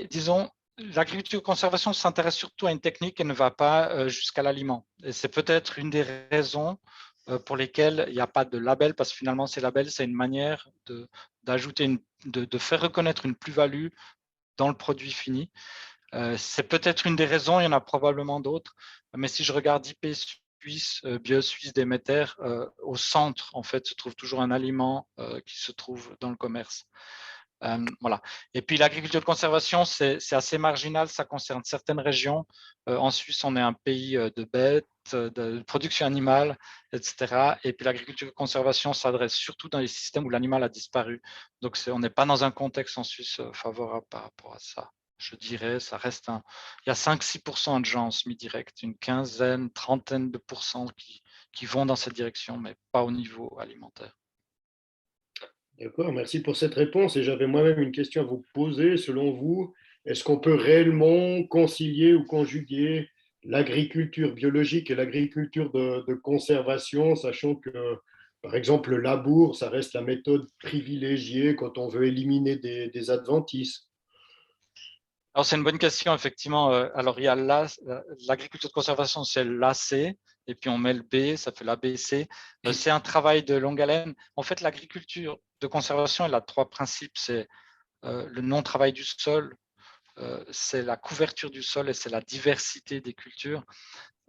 Speaker 2: Disons, l'agriculture de conservation s'intéresse surtout à une technique et ne va pas jusqu'à l'aliment. Et c'est peut-être une des raisons pour lesquelles il n'y a pas de label, parce que finalement, ces labels, c'est une manière d'ajouter, de faire reconnaître une plus-value dans le produit fini. C'est peut-être une des raisons, il y en a probablement d'autres, mais si je regarde IP Suisse, BioSuisse, Déméter, au centre, en fait, se trouve toujours un aliment qui se trouve dans le commerce. Voilà. Et puis l'agriculture de conservation, c'est assez marginal, ça concerne certaines régions. En Suisse, on est un pays de bêtes, de production animale, etc. Et puis l'agriculture de conservation s'adresse surtout dans les systèmes où l'animal a disparu. Donc on n'est pas dans un contexte en Suisse favorable par rapport à ça. Je dirais, ça reste il y a 5-6% de gens en semi-direct, une quinzaine, trentaine de pourcents qui vont dans cette direction, mais pas au niveau alimentaire.
Speaker 3: D'accord, merci pour cette réponse. Et j'avais moi-même une question à vous poser. Selon vous, est-ce qu'on peut réellement concilier ou conjuguer l'agriculture biologique et l'agriculture de conservation, sachant que, par exemple, le labour, ça reste la méthode privilégiée quand on veut éliminer des adventices?
Speaker 2: Alors, c'est une bonne question, effectivement. Alors, il y a l'agriculture de conservation, c'est l'AC, et puis on met le B, ça fait l'ABC. C'est un travail de longue haleine. En fait, l'agriculture de conservation, elle a trois principes. C'est le non-travail du sol, c'est la couverture du sol et c'est la diversité des cultures.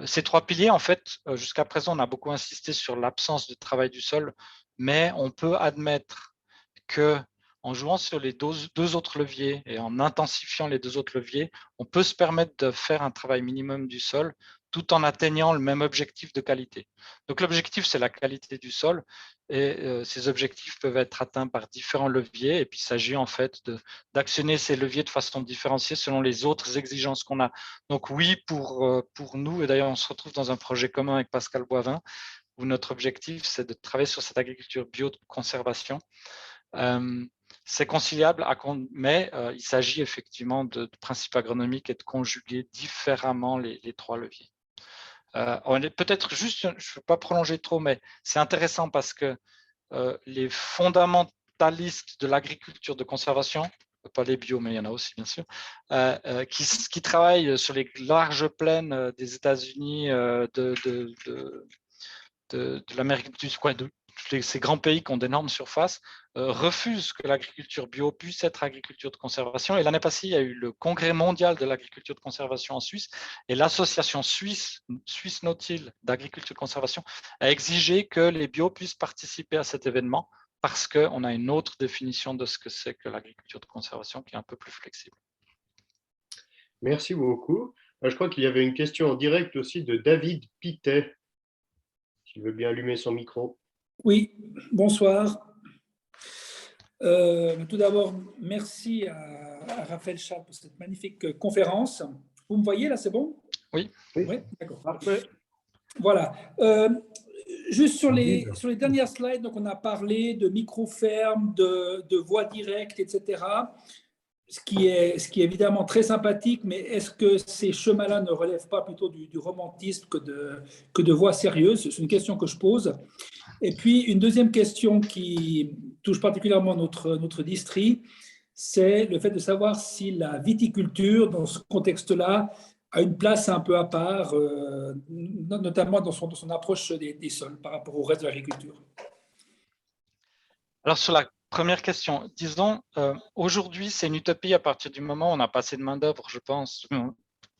Speaker 2: Ces trois piliers, en fait, jusqu'à présent, on a beaucoup insisté sur l'absence de travail du sol, mais on peut admettre que en jouant sur les deux autres leviers et en intensifiant les deux autres leviers, on peut se permettre de faire un travail minimum du sol tout en atteignant le même objectif de qualité. Donc l'objectif, c'est la qualité du sol et ces objectifs peuvent être atteints par différents leviers et puis il s'agit en fait d'actionner ces leviers de façon différenciée selon les autres exigences qu'on a. Donc oui, pour nous, et d'ailleurs on se retrouve dans un projet commun avec Pascal Boivin, où notre objectif, c'est de travailler sur cette agriculture bio de conservation. C'est conciliable, mais il s'agit effectivement de principes agronomiques et de conjuguer différemment les trois leviers. Peut-être juste, je ne veux pas prolonger trop, mais c'est intéressant parce que les fondamentalistes de l'agriculture de conservation, pas les bio, mais il y en a aussi bien sûr, qui travaillent sur les larges plaines des États-Unis, de l'Amérique du Sud, de ces grands pays qui ont d'énormes surfaces, refusent que l'agriculture bio puisse être agriculture de conservation. Et l'année passée, il y a eu le congrès mondial de l'agriculture de conservation en Suisse, et l'association suisse Nautil d'agriculture de conservation a exigé que les bio puissent participer à cet événement parce qu'on a une autre définition de ce que c'est que l'agriculture de conservation qui est un peu plus flexible.
Speaker 3: Merci beaucoup. Je crois qu'il y avait une question en direct aussi de David Pitet. S'il veut bien allumer son micro.
Speaker 4: Oui, bonsoir. Tout d'abord, merci à Raphaël Charles pour cette magnifique conférence. Vous me voyez là, c'est bon?
Speaker 2: Oui.
Speaker 4: Oui, d'accord.
Speaker 1: Parfait.
Speaker 4: Voilà. Juste sur les dernières slides, donc on a parlé de micro-fermes, de voies directes, etc. Ce qui est évidemment très sympathique, mais est-ce que ces chemins-là ne relèvent pas plutôt du romantisme que de voies sérieuses? C'est une question que je pose. Et puis, une deuxième question qui touche particulièrement notre district, c'est le fait de savoir si la viticulture, dans ce contexte-là, a une place un peu à part, notamment dans son approche des sols par rapport au reste de l'agriculture.
Speaker 2: Alors, sur la première question, disons, aujourd'hui, c'est une utopie à partir du moment où on a passé de main-d'œuvre, je pense,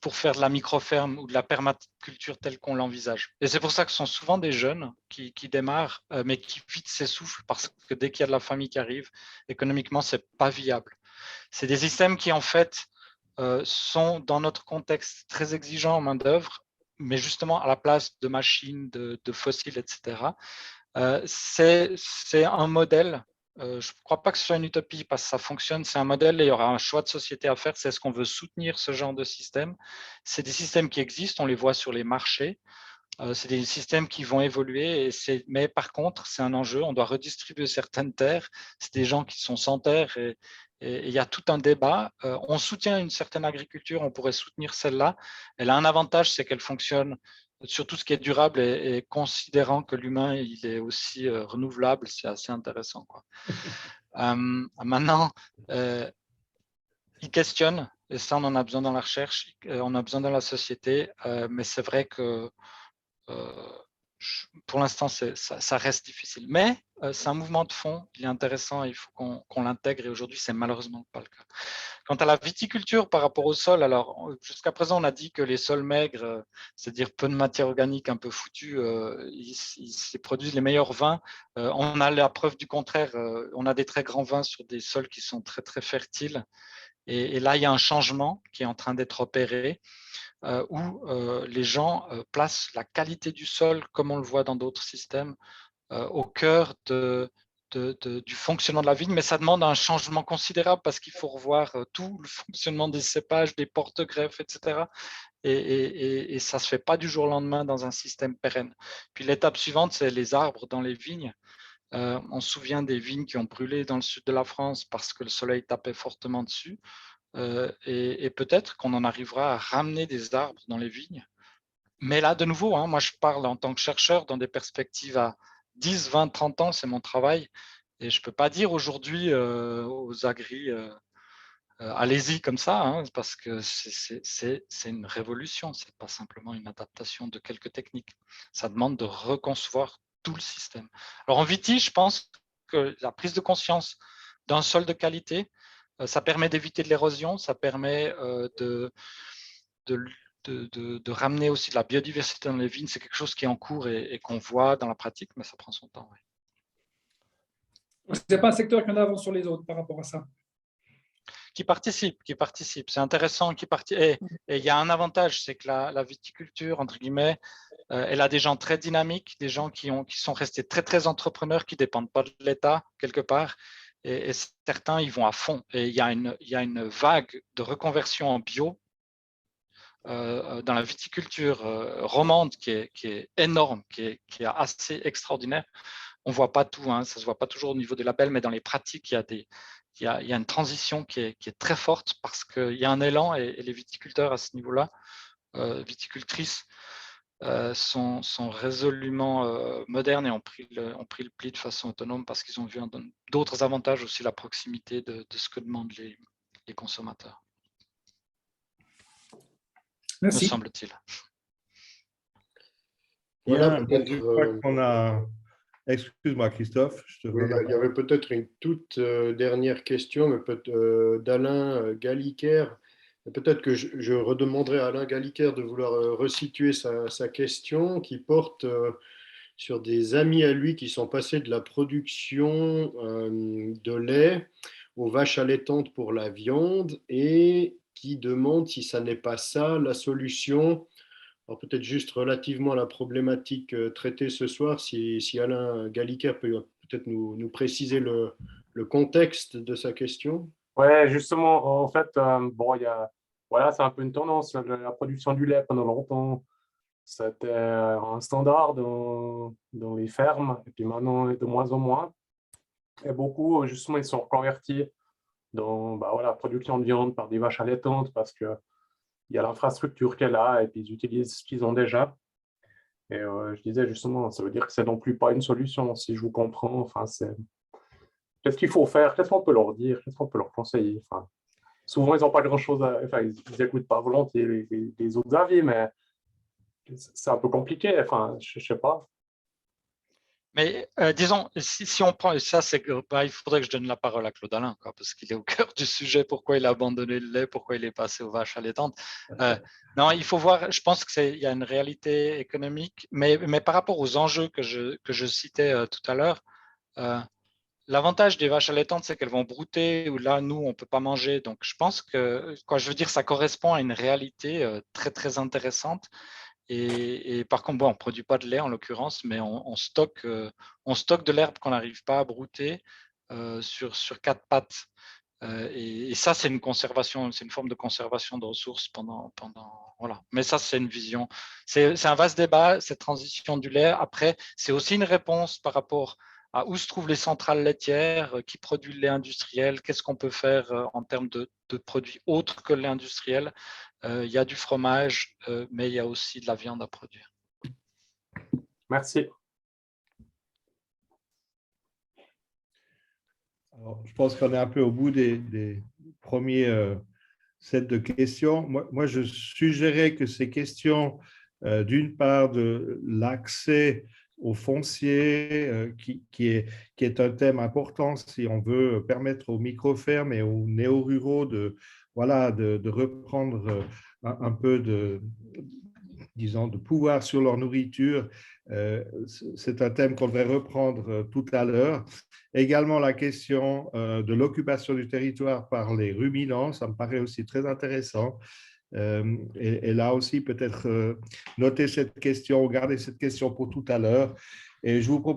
Speaker 2: pour faire de la micro-ferme ou de la permaculture telle qu'on l'envisage. Et c'est pour ça que ce sont souvent des jeunes qui démarrent, mais qui vite s'essoufflent parce que dès qu'il y a de la famille qui arrive, économiquement, ce n'est pas viable. C'est des systèmes qui, en fait, sont dans notre contexte très exigeants en main-d'œuvre, mais justement à la place de machines, de fossiles, etc. C'est un modèle. Je ne crois pas que ce soit une utopie parce que ça fonctionne, c'est un modèle et il y aura un choix de société à faire. C'est est-ce qu'on veut soutenir ce genre de système? C'est des systèmes qui existent, on les voit sur les marchés. C'est des systèmes qui vont évoluer, mais par contre, c'est un enjeu. On doit redistribuer certaines terres. C'est des gens qui sont sans terre et il y a tout un débat. On soutient une certaine agriculture, on pourrait soutenir celle-là. Elle a un avantage, c'est qu'elle fonctionne sur tout ce qui est durable et considérant que l'humain il est aussi renouvelable, c'est assez intéressant, quoi. Maintenant, ils questionnent, et ça on en a besoin dans la recherche, on a besoin dans la société, mais c'est vrai que pour l'instant, ça reste difficile. Mais c'est un mouvement de fond, il est intéressant et il faut qu'on l'intègre. Et aujourd'hui, c'est malheureusement pas le cas. Quant à la viticulture par rapport au sol, alors jusqu'à présent, on a dit que les sols maigres, c'est-à-dire peu de matière organique un peu foutue, ils produisent les meilleurs vins. On a la preuve du contraire. On a des très grands vins sur des sols qui sont très, très fertiles. Et là, il y a un changement qui est en train d'être opéré. Où les gens placent la qualité du sol, comme on le voit dans d'autres systèmes, au cœur du fonctionnement de la vigne, mais ça demande un changement considérable parce qu'il faut revoir tout le fonctionnement des cépages, des porte-greffes, etc. Et ça ne se fait pas du jour au lendemain dans un système pérenne. Puis l'étape suivante, c'est les arbres dans les vignes. On se souvient des vignes qui ont brûlé dans le sud de la France parce que le soleil tapait fortement dessus. Et peut-être qu'on en arrivera à ramener des arbres dans les vignes. Mais là, de nouveau, hein, moi, je parle en tant que chercheur dans des perspectives à 10, 20, 30 ans, c'est mon travail. Et je ne peux pas dire aujourd'hui aux agris, allez-y comme ça, hein, parce que c'est une révolution, ce n'est pas simplement une adaptation de quelques techniques. Ça demande de reconcevoir tout le système. Alors en Viti, je pense que la prise de conscience d'un sol de qualité, ça permet d'éviter de l'érosion, ça permet de ramener aussi de la biodiversité dans les vignes. C'est quelque chose qui est en cours et qu'on voit dans la pratique, mais ça prend son temps.
Speaker 4: Ce n'est pas un secteur qui en avance sur les autres par rapport à ça.
Speaker 2: Qui participe. C'est intéressant. Et il y a un avantage, c'est que la viticulture, entre guillemets, elle a des gens très dynamiques, des gens qui sont restés très, très entrepreneurs, qui ne dépendent pas de l'État, quelque part. Et certains, ils vont à fond. Et il y a une vague de reconversion en bio dans la viticulture romande qui est énorme, qui est assez extraordinaire. On ne voit pas tout, hein, ça ne se voit pas toujours au niveau des labels, mais dans les pratiques, il y a une transition qui est très forte parce qu'il y a un élan et les viticulteurs à ce niveau-là, viticultrices, sont résolument modernes et ont pris le pli de façon autonome parce qu'ils ont vu d'autres avantages, aussi la proximité de ce que demandent les consommateurs.
Speaker 4: Merci.
Speaker 2: Me semble-t-il.
Speaker 3: Voilà,
Speaker 1: je crois qu'on a... Excuse-moi, Christophe.
Speaker 3: Oui, il y avait peut-être une toute dernière question, mais d'Alain Gallicaire. Peut-être que je redemanderai à Alain Gallicaire de vouloir resituer sa question qui porte sur des amis à lui qui sont passés de la production de lait aux vaches allaitantes pour la viande et qui demandent si ça n'est pas ça la solution. Alors peut-être juste relativement à la problématique traitée ce soir, si Alain Gallicaire peut peut-être nous préciser le contexte de sa question.
Speaker 5: Ouais, justement, en fait, bon, voilà, c'est un peu une tendance. La production du lait pendant longtemps, c'était un standard dans les fermes, et puis maintenant, de moins en moins. Et beaucoup, justement, ils sont reconvertis dans la production de viande par des vaches allaitantes parce qu'il y a l'infrastructure qu'elle a et puis ils utilisent ce qu'ils ont déjà. Et je disais justement, ça veut dire que c'est non plus pas une solution, si je vous comprends. Enfin, qu'est-ce qu'il faut faire? Qu'est-ce qu'on peut leur dire? Qu'est-ce qu'on peut leur conseiller? Enfin, souvent, ils n'ont pas grand-chose enfin, ils n'écoutent pas volontiers les autres avis, mais c'est un peu compliqué. Enfin, je ne sais pas.
Speaker 2: Mais disons, si on prend, ça, c'est que il faudrait que je donne la parole à Claude Alain, parce qu'il est au cœur du sujet, pourquoi il a abandonné le lait, pourquoi il est passé aux vaches allaitantes. Non, il faut voir, je pense qu'il y a une réalité économique, mais par rapport aux enjeux que je citais tout à l'heure, l'avantage des vaches allaitantes, c'est qu'elles vont brouter, ou là, nous, on ne peut pas manger. Donc, je pense que, je veux dire, ça correspond à une réalité très, très intéressante. Et par contre, on ne produit pas de lait en l'occurrence, mais on stocke de l'herbe qu'on n'arrive pas à brouter sur 4 pattes. Et ça, c'est une conservation, c'est une forme de conservation de ressources voilà. Mais ça, c'est une vision. C'est un vaste débat, cette transition du lait. Après, c'est aussi une réponse par rapport à où se trouvent les centrales laitières, qui produit le lait industriel, qu'est-ce qu'on peut faire en termes de produits autres que le lait industriel. Il y a du fromage, mais il y a aussi de la viande à produire.
Speaker 5: Merci.
Speaker 1: Alors, je pense qu'on est un peu au bout des premiers sets de questions. Moi, je suggérais que ces questions, d'une part, de l'accès au foncier, qui est un thème important si on veut permettre aux micro-fermes et aux néo-ruraux de reprendre un peu de pouvoir sur leur nourriture. C'est un thème qu'on devrait reprendre tout à l'heure. Également, la question de l'occupation du territoire par les ruminants, ça me paraît aussi très intéressant. Et là aussi, peut-être noter cette question, garder cette question pour tout à l'heure. Et je vous propose